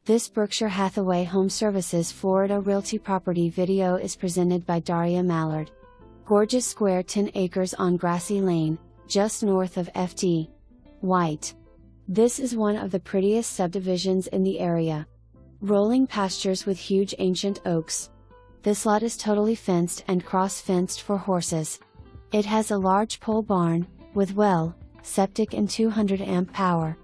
This Berkshire Hathaway HomeServices Florida Realty property video is presented by Daria Mallard. Gorgeous square 10 acres on Grassy Lane, just north of FT. White. This is one of the prettiest subdivisions in the area. Rolling pastures with huge ancient oaks. This lot is totally fenced and cross-fenced for horses. It has a large pole barn, with well, septic and 200 amp power.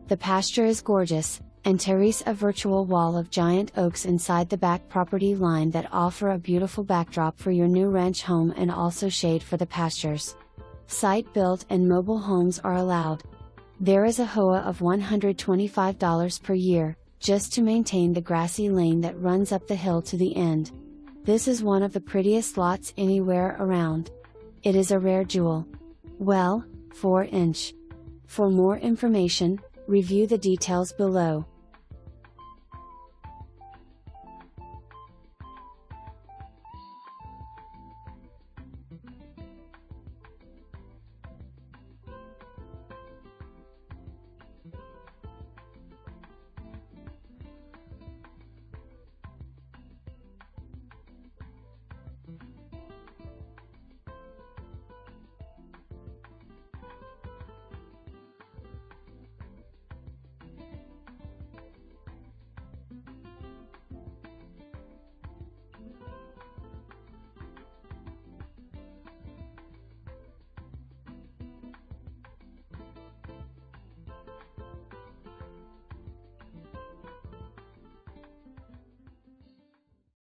The pasture is gorgeous, and terrace a virtual wall of giant oaks inside the back property line that offer a beautiful backdrop for your new ranch home and also shade for the pastures. Site-built and mobile homes are allowed. There is a HOA of $125 per year, just to maintain the grassy lane that runs up the hill to the end. This is one of the prettiest lots anywhere around. It is a rare jewel. Well, 4-inch. For more information, review the details below.